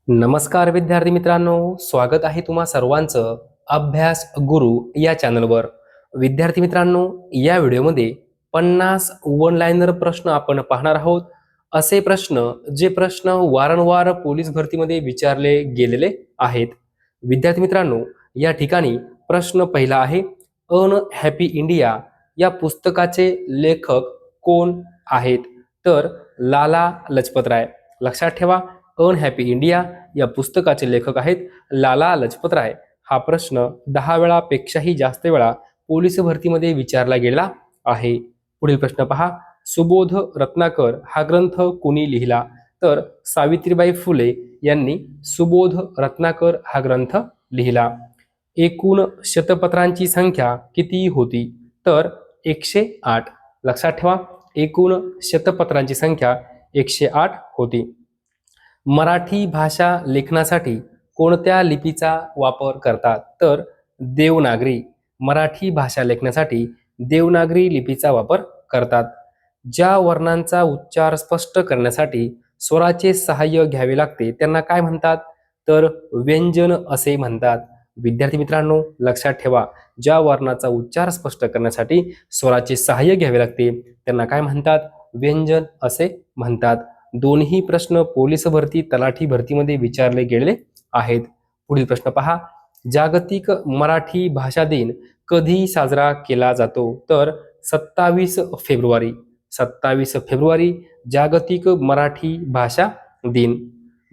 नमस्कार विद्यार्थी मित्रांनो, स्वागत आहे तुम्हा सर्वांचं अभ्यास गुरु या चॅनलवर। विद्यार्थी मित्रांनो, या व्हिडिओमध्ये 50 वन लाइनर प्रश्न आपण पाहणार आहोत। असे प्रश्न जे प्रश्न वारंवार पोलीस भरतीमध्ये विचारले गेलेले आहेत। विद्यार्थी मित्रांनो, या ठिकाणी प्रश्न पहिला आहे, अनहॅपी इंडिया या पुस्तकाचे लेखक कोण आहेत? तर लाला लजपत राय। लक्षात ठेवा, अनहॅपी इंडिया या पुस्तकाचे लेखक आहेत लाला लजपत राय। हा प्रश्न 10 वेळापेक्षाही जास्त वेळा पोलीस भरतीमध्ये विचारला गेला आहे। पुढील प्रश्न पहा, सुबोध रत्नाकर हा ग्रंथ कोणी लिहिला? तर सावित्रीबाई फुले यांनी सुबोध रत्नाकर हा ग्रंथ लिहिला। एकूण शतपत्रांची संख्या किती होती? तर 108। लक्षात ठेवा, एकूण शतपत्रांची संख्या 108 होती। मराठी भाषा लेखनासाठी कोणत्या लिपीचा वापर करतात? तर देवनागरी। मराठी भाषा लेखनासाठी देवनागरी लिपीचा वापर करतात। ज्या वर्णांचा उच्चार स्पष्ट करण्यासाठी स्वराचे सहाय्य घ्यावे लागते त्यांना काय म्हणतात? तर व्यंजन असे म्हणतात। विद्यार्थी मित्रांनो, लक्षात ठेवा, ज्या वर्णाचा उच्चार स्पष्ट करण्यासाठी स्वराचे सहाय्य घ्यावे लागते त्यांना काय म्हणतात? व्यंजन असे म्हणतात। दोन्ही प्रश्न पोलीस भरती तलाठी भरतीमध्ये विचारले गेलेले आहेत। पुढील प्रश्न पहा, जागतिक मराठी भाषा दिन कधी साजरा केला जातो? तर 27 फेब्रुवारी। 27 फेब्रुवारी जागतिक मराठी भाषा दिन।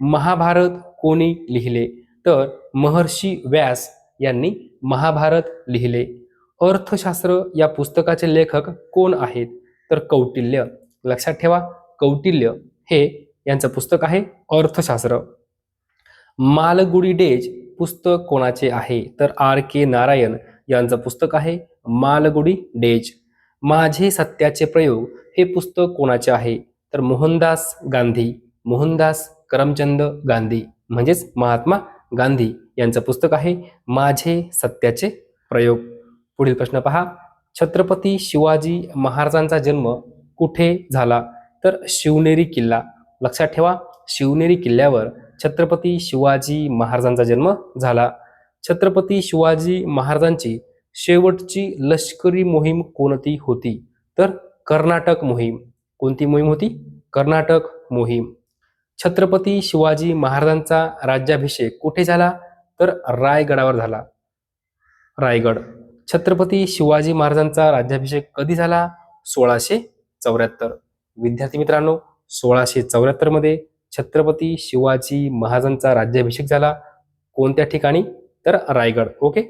महाभारत कोणी लिहिले? तर महर्षी व्यास यांनी महाभारत लिहिले। अर्थशास्त्र या पुस्तकाचे लेखक कोण आहेत? तर कौटिल्य। लक्षात ठेवा, कौटिल्य हे यांचं पुस्तक आहे अर्थशास्त्र। मालगुडी डेज पुस्तक कोणाचे आहे? तर R.K. नारायण यांचं पुस्तक आहे मालगुडी डेज। माझे सत्याचे प्रयोग हे पुस्तक कोणाचे आहे? तर मोहनदास गांधी। मोहनदास करमचंद गांधी म्हणजेच महात्मा गांधी यांचं पुस्तक आहे माझे सत्याचे प्रयोग। पुढील प्रश्न पहा, छत्रपती शिवाजी महाराजांचा जन्म कुठे झाला? तर शिवनेरी किल्ला। लक्षात ठेवा, शिवनेरी किल्ल्यावर छत्रपती शिवाजी महाराजांचा जन्म झाला। छत्रपती शिवाजी महाराजांची शेवटची लष्करी मोहीम कोणती होती? तर कर्नाटक मोहीम। कोणती मोहीम होती? कर्नाटक मोहीम। छत्रपती शिवाजी महाराजांचा राज्याभिषेक कुठे झाला? तर रायगडावर झाला, रायगड। छत्रपती शिवाजी महाराजांचा राज्याभिषेक कधी झाला? 1674। विद्यार्थी मित्रांनो, 1674 मध्ये छत्रपती शिवाजी महाराजांचा राज्याभिषेक झाला। कोणत्या ठिकाणी? तर रायगड। ओके।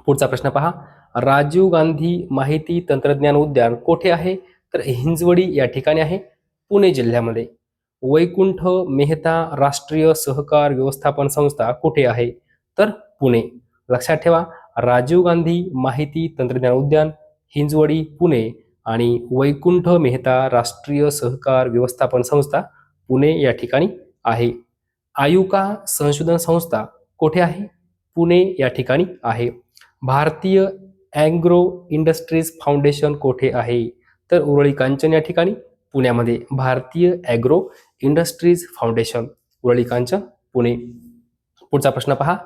पुढचा प्रश्न पहा, राजीव गांधी माहिती तंत्रज्ञान उद्यान कोठे आहे? तर हिंजवडी या ठिकाणी आहे, पुणे जिल्ह्यामध्ये। वैकुंठ मेहता राष्ट्रीय सहकार व्यवस्थापन संस्था कुठे आहे? तर पुणे। लक्षात ठेवा, राजीव गांधी माहिती तंत्रज्ञान उद्यान हिंजवडी पुणे आणि वैकुंठ मेहता राष्ट्रीय सहकार व्यवस्थापन संस्था पुणे या ठिकाणी आहे। आयुका संशोधन संस्था कोठे आहे? पुणे या ठिकाणी आहे। भारतीय ॲग्रो इंडस्ट्रीज फाउंडेशन कोठे आहे? तर उरळी कांचन या ठिकाणी, पुण्यामध्ये। भारतीय agro industries foundation, Urali Kanchan, Pune. पुढचा प्रश्न पहा,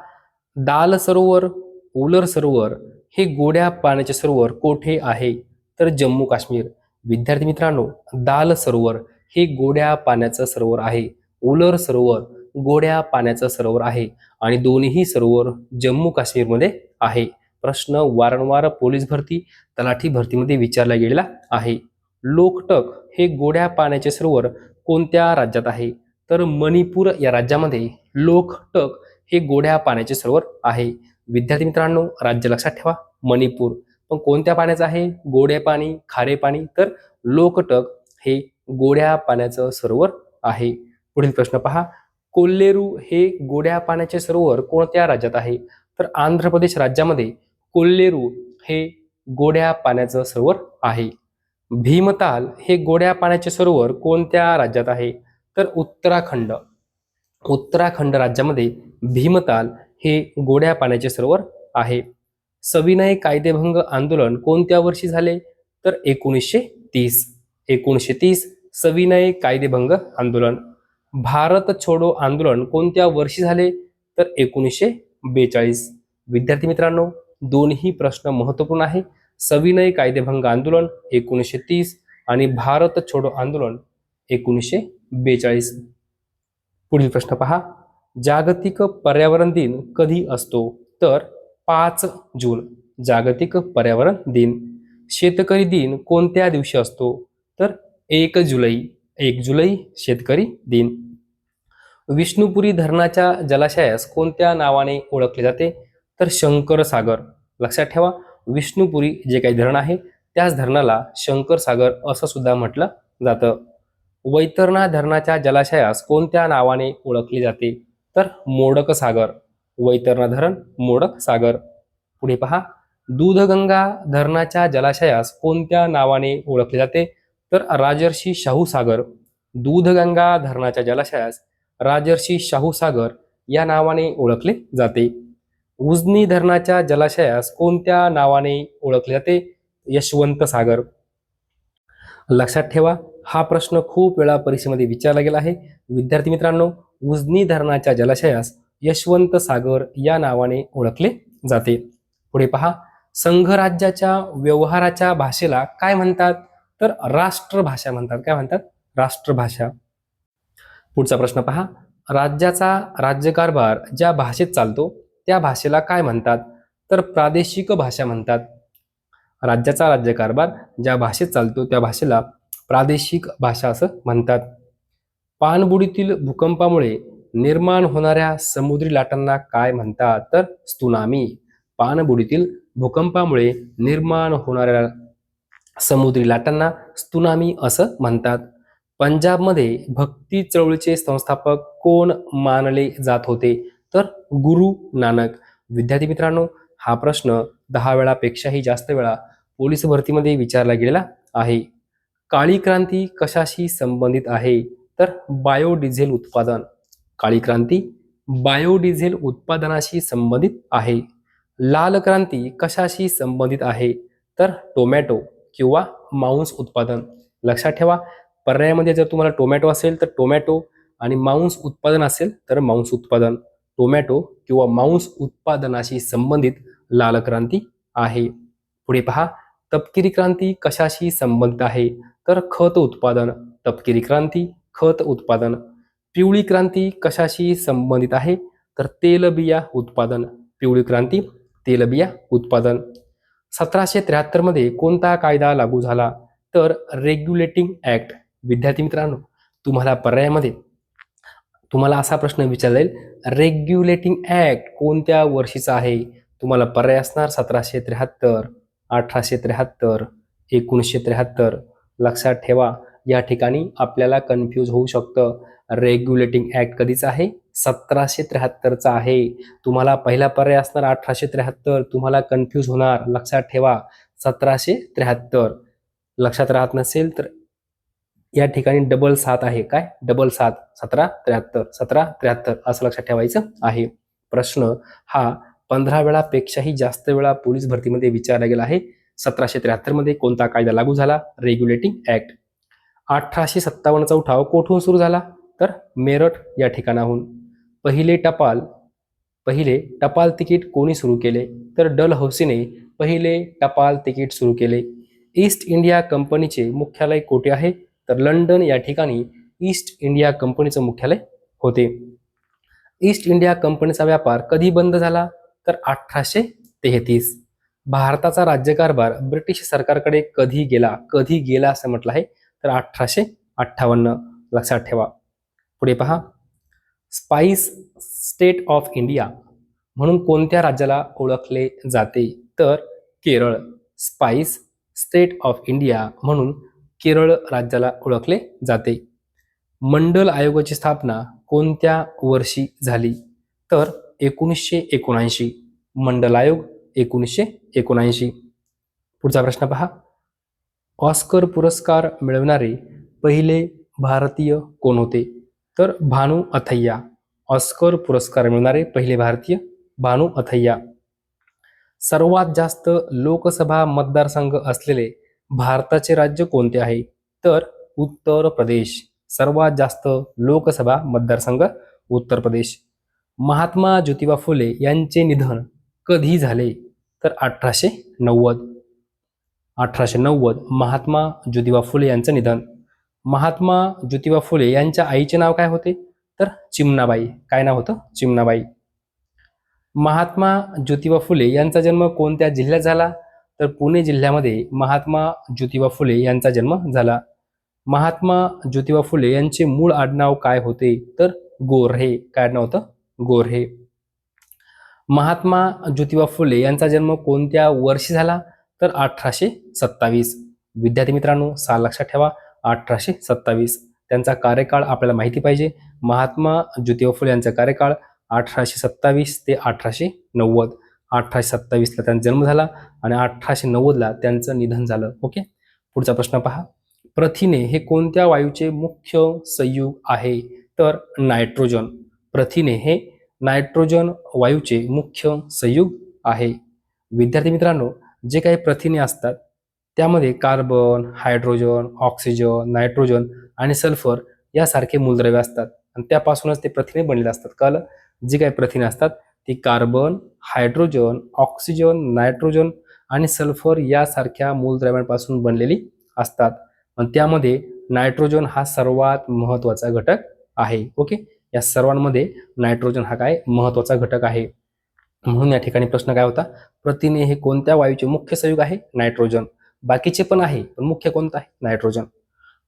दाल सरोवर, उलर सरोवर हे गोड्या पाण्याचे सरोवर कोठे आहे? तर जम्मू काश्मीर। विद्यार्थी मित्रांनो, दाल सरोवर हे गोड्या पाण्याचं सरोवर आहे, उलर सरोवर गोड्या पाण्याचं सरोवर आहे आणि दोन्ही सरोवर जम्मू काश्मीरमध्ये आहे। प्रश्न वारंवार पोलीस भरती तलाठी भरतीमध्ये विचारला गेलेला आहे। लोकटक हे गोड्या पाण्याचे सरोवर कोणत्या राज्यात आहे? तर मणिपूर या राज्यामध्ये लोकटक हे गोड्या पाण्याचे सरोवर आहे। विद्यार्थी मित्रांनो, राज्य लक्षात ठेवा, मणिपूर। पण कोणत्या पाण्याचं आहे? गोड्या पाणी, खारे पाणी? तर लोकटक हे गोड्या पाण्याचं सरोवर आहे। पुढील प्रश्न पहा, कोल्लेरू हे गोड्या पाण्याचे सरोवर कोणत्या राज्यात आहे? तर आंध्र प्रदेश राज्यामध्ये कोल्लेरू हे गोड्या पाण्याचं सरोवर आहे। भीमताल हे गोड्या पाण्याचे सरोवर कोणत्या राज्यात आहे? तर उत्तराखंड। उत्तराखंड राज्यामध्ये भीमताल हे गोड्या पाण्याचे सरोवर आहे। सविनय कायदेभंग आंदोलन कोणत्या वर्षी झाले? तर 1930। 1930 सविनय कायदेभंग आंदोलन। भारत छोडो आंदोलन कोणत्या वर्षी झाले? तर 1942. विद्यार्थी मित्रांनो, दोन्ही प्रश्न महत्त्वपूर्ण आहे. सविनय कायदेभंग आंदोलन 1930 आणि भारत छोडो आंदोलन 1942. पुढील प्रश्न पहा. जागतिक पर्यावरण दिन कधी असतो? तर 5 जून जागतिक पर्यावरण दिन. शेतकरी दिन कोणत्या दिवशी असतो? तर 1 जुलै. 1 जुलै शेतकरी दिन. विष्णुपुरी धरणाच्या जलाशयास कोणत्या नावाने ओळखले जाते? तर शंकरसागर. लक्षात ठेवा, विष्णुपुरी जे काही धरण आहे त्याच धरणाला शंकरसागर असं सुद्धा म्हटलं जातं. वैतरणा धरणाच्या जलाशयास कोणत्या नावाने ओळखले जाते? तर मोडक सागर. वैतरणा धरण मोडक सागर. पुढे पहा. दूधगंगा धरणाच्या जलाशयास कोणत्या नावाने ओळखले जाते? तर राजर्षी शाहू सागर. दूधगंगा धरणाच्या जलाशयास राजर्षी शाहू सागर या नावाने ओळखले जाते. उजनी धरणाच्या जलाशयास कोणत्या नावाने ओळखले जाते? यशवंत सागर. लक्षात ठेवा, हा प्रश्न खूप वेळा परीक्षेमध्ये विचारला गेला आहे. विद्यार्थी मित्रांनो, उजनी धरणाच्या जलाशयास यशवंत सागर या नावाने ओळखले जाते. पुढे पहा. संघराज्याच्या व्यवहाराच्या भाषेला काय म्हणतात? तर राष्ट्रभाषा म्हणतात. काय म्हणतात? राष्ट्रभाषा. पुढचा प्रश्न पहा. राज्याचा राज्यकारभार ज्या भाषेत चालतो त्या भाषेला काय म्हणतात? तर प्रादेशिक भाषा म्हणतात. राज्याचा राज्यकारभार ज्या भाषेत चालतो त्या भाषेला प्रादेशिक भाषा असं म्हणतात. पाणबुडीतील भूकंपामुळे निर्माण होणाऱ्या समुद्री लाटांना काय म्हणतात? तर त्सुनामी. पाणबुडीतील भूकंपामुळे निर्माण होणाऱ्या समुद्री लाटांना त्सुनामी असं म्हणतात. पंजाबमध्ये भक्ती चळवळीचे संस्थापक कोण मानले जात होते? तर गुरु नानक. विद्यार्थी मित्रांनो, हा प्रश्न 10 वेळापेक्षाही जास्त वेळा पोलीस भरतीमध्ये विचारला गेलेला आहे. काळी क्रांती कशाशी संबंधित आहे? तर बायोडिझेल उत्पादन. काळी क्रांती बायोडिझेल उत्पादनाशी संबंधित आहे. लाल क्रांती कशाशी संबंधित आहे? तर टोमॅटो किंवा मांस उत्पादन. लक्षात ठेवा, पर्यायामध्ये जर तुम्हाला टोमॅटो असेल तर टोमॅटो आणि मांस उत्पादन असेल तर मांस उत्पादन. टोमॅटो किंवा मांस उत्पादनाशी संबंधित लाल क्रांती आहे. पुढे पहा. तपकिरी क्रांती कशाशी संबंधित आहे? तर खत उत्पादन. तपकिरी क्रांती खत उत्पादन. पिवळी क्रांती कशाशी संबंधित आहे? तर तेलबिया उत्पादन. पिवळी क्रांती तेलबिया उत्पादन. 1773 मध्ये कोणता कायदा लागू झाला? तर रेग्युलेटिंग ऍक्ट. विद्यार्थी मित्रांनो, तुम्हाला पर्यायामध्ये तुम्हाला असा प्रश्न विचारला जाईल, रेग्युलेटिंग ऍक्ट कोणत्या वर्षीचा आहे? तुम्हाला पर्याय असणार 1773, 1873, 1973. लक्षात ठेवा, या ठिकाणी आपल्याला कन्फ्यूज होऊ शकतं. रेग्युलेटिंग ऍक्ट कधीचा आहे? 1773चा आहे. तुम्हाला पहिला पर्याय असणार 1873, तुम्हाला कन्फ्यूज होणार. लक्षात ठेवा, 1773. लक्षात राहत नसेल तर या ठिकाणी डबल 7 आहे. काय? डबल 7. 1773, 1773 असं लक्षात ठेवायचं आहे. प्रश्न हा 15 वेळापेक्षाही जास्त वेळा पोलीस भरतीमध्ये विचारला गेला आहे. 1773 मध्ये कोणता कायदा लागू झाला? Regulating act. 1857चा उठाव कोठून सुरू झाला? तर मेरठ या ठिकाणाहून. पहिले टपाल तिकीट कोणी सुरू केले? तर डलहौसीने पहिले टपाल तिकीट सुरू केले. ईस्ट इंडिया कंपनीचे मुख्यालय कोठे आहे? तर लंडन या ठिकाणी ईस्ट इंडिया कंपनीचं मुख्यालय होते. ईस्ट इंडिया कंपनीचा व्यापार कधी बंद झाला? तर 1833. भारताचा राज्यकारभार ब्रिटिश सरकारकडे कधी गेला असं म्हटलं आहे? तर 1858. लक्षात ठेवा. पुढे पहा. स्पाइस स्टेट ऑफ इंडिया म्हणून कोणत्या राज्याला ओळखले जाते? तर Kerala. Spice state of India म्हणून केरळ राज्याला ओळखले जाते. मंडल आयोगाची स्थापना कोणत्या वर्षी झाली? तर 1979. मंडल आयोग 1979. पुढचा प्रश्न पहा. ऑस्कर पुरस्कार मिळवणारे पहिले भारतीय कोण होते? तर भानू अथय्या. ऑस्कर पुरस्कार मिळवणारे पहिले भारतीय भानू अथय्या. सर्वात जास्त लोकसभा मतदारसंघ असलेले भारताचे राज्य कोणते आहे? तर उत्तर प्रदेश. सर्वात जास्त लोकसभा मतदारसंघ उत्तर प्रदेश. महात्मा ज्योतिबा फुले यांचे निधन कधी झाले? तर 1890. 1890 महात्मा ज्योतिबा फुले यांचं निधन. महात्मा ज्योतिबा फुले यांच्या आईचे नाव काय होते? तर चिमणाबाई. काय नाव होतं? चिमणाबाई. महात्मा ज्योतिबा फुले यांचा जन्म कोणत्या जिल्ह्यात झाला? तर पुणे जिल्ह्यामध्ये महात्मा ज्योतिबा फुले यांचा जन्म झाला. महात्मा ज्योतिबा फुले यांचे मूळ आडनाव काय होते? तर गोऱ्हे. काय आडनाव होतं? गोऱ्हे. महात्मा ज्योतिबा फुले यांचा जन्म कोणत्या वर्षी झाला? तर 1827. विद्यार्थी मित्रांनो, साल लक्षात ठेवा, 1827. त्यांचा कार्यकाळ आपल्याला माहिती पाहिजे. महात्मा ज्योतिबा फुले यांचा कार्यकाळ 1827 ते 1890. 1827ला त्यांचा जन्म झाला आणि 1890ला त्यांचं निधन झालं. ओके. पुढचा प्रश्न पहा. प्रथिने हे कोणत्या वायूचे मुख्य संयुग आहे? तर नायट्रोजन. प्रथिने हे नायट्रोजन वायूचे मुख्य संयुग आहे. विद्यार्थी मित्रांनो, जे काही प्रथिने असतात त्यामध्ये कार्बन, हायड्रोजन, ऑक्सिजन, नायट्रोजन आणि सल्फर यासारखे मूलद्रव्य असतात आणि त्यापासूनच ते प्रथिने बनलेले असतात. कळलं? जी काही प्रथिने असतात ती कार्बन, हायड्रोजन, ऑक्सिजन, नायट्रोजन आणि सल्फर यासारख्या मूलद्रव्यांपासून बनलेली असतात आणि त्यामध्ये नायट्रोजन हा सर्वात महत्त्वाचा घटक आहे. ओके. या सर्वांमध्ये नायट्रोजन हा काय महत्त्वाचा घटक आहे. म्हणून या ठिकाणी प्रश्न काय होता? प्रथिने हे कोणत्या वायूचे मुख्य संयुग आहे? नायट्रोजन. बाकीचे पण आहे, पण मुख्य कोणतं आहे? नायट्रोजन.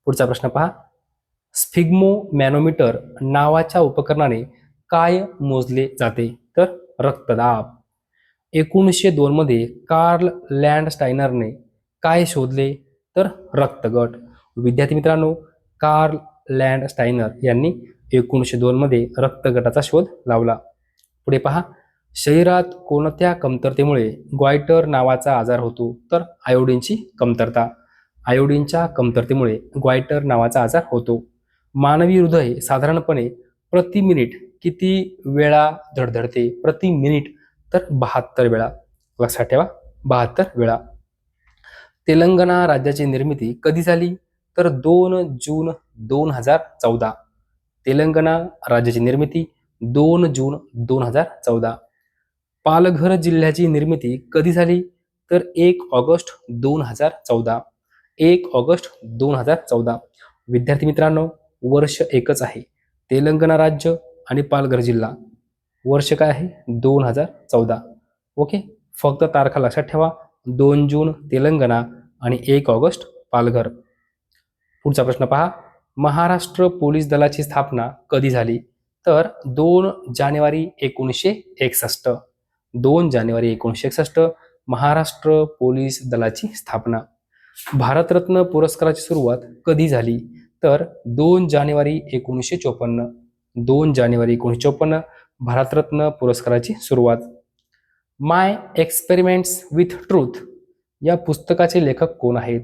पुढचा प्रश्न पहा. स्फिग्मोमॅनोमीटर नावाच्या उपकरणाने काय मोजले जाते? तर रक्तदाब. 1902 मध्ये कार्ल लँडस्टायनरने काय शोधले? तर रक्तगट. विद्यार्थी मित्रांनो, कार्ल लँडस्टायनर यांनी 1902 मध्ये रक्तगटाचा शोध लावला. पुढे पहा. शरीरात कोणत्या कमतरतेमुळे ग्वायटर नावाचा आजार होतो? तर आयोडीनची कमतरता. आयोडीनच्या कमतरतेमुळे ग्वायटर नावाचा आजार होतो. मानवी हृदय साधारणपणे प्रति मिनिट किती वेळा धडधडते? प्रति मिनिट तर 72 वेळा. लक्षात ठेवा, 72 वेळा. तेलंगणा राज्याची निर्मिती कधी झाली? तर 2 जून 2014. तेलंगणा राज्याची निर्मिती 2 जून 2014. पालघर जिल्ह्याची निर्मिती कधी झाली? तर 1 ऑगस्ट 2014. 1 ऑगस्ट 2014. विद्यार्थी मित्रांनो, वर्ष एकच आहे. तेलंगणा राज्य आणि पालघर जिल्हा. वर्ष काय आहे? 2014. ओके. फक्त तारखा लक्षात ठेवा. 2 जून तेलंगणा आणि 1 ऑगस्ट पालघर. पुढचा प्रश्न पहा. महाराष्ट्र पोलीस दलाची स्थापना कधी झाली? तर 2 जानेवारी 1961. 2 जानेवारी 1961 महाराष्ट्र पोलीस दलाची स्थापना. भारतरत्न पुरस्काराची सुरुवात कधी झाली? तर 2 जानेवारी 1954. 2 जानेवारी 1954 भारतरत्न पुरस्काराची सुरुवात. माय एक्सपेरिमेंट्स विथ ट्रूथ या पुस्तकाचे लेखक कोण आहेत?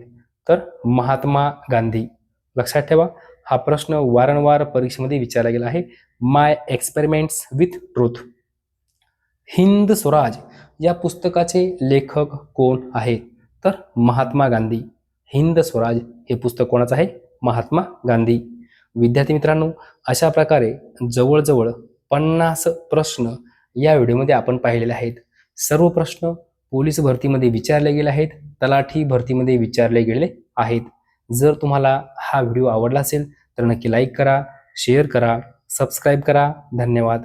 तर महात्मा गांधी. लक्षात ठेवा, हा प्रश्न वारंवार परीक्षेमध्ये विचारला गेला आहे. My experiments with truth. Hind Swaraj या पुस्तकाचे लेखक कोण आहेत? तर महात्मा गांधी. हिंद स्वराज हे पुस्तक कोणाचं आहे? महात्मा गांधी. विद्यार्थी मित्रांनो, अशा प्रकारे जवळजवळ 50 प्रश्न या व्हिडिओमध्ये आपण पाहिलेले आहेत. सर्व प्रश्न पोलीस भरतीमध्ये विचारले गेले आहेत, तलाठी भरतीमध्ये विचारले गेले आहेत. जर तुम्हाला हा व्हिडिओ आवडला असेल तर नक्की लाईक करा, शेअर करा, सबस्क्राईब करा. धन्यवाद.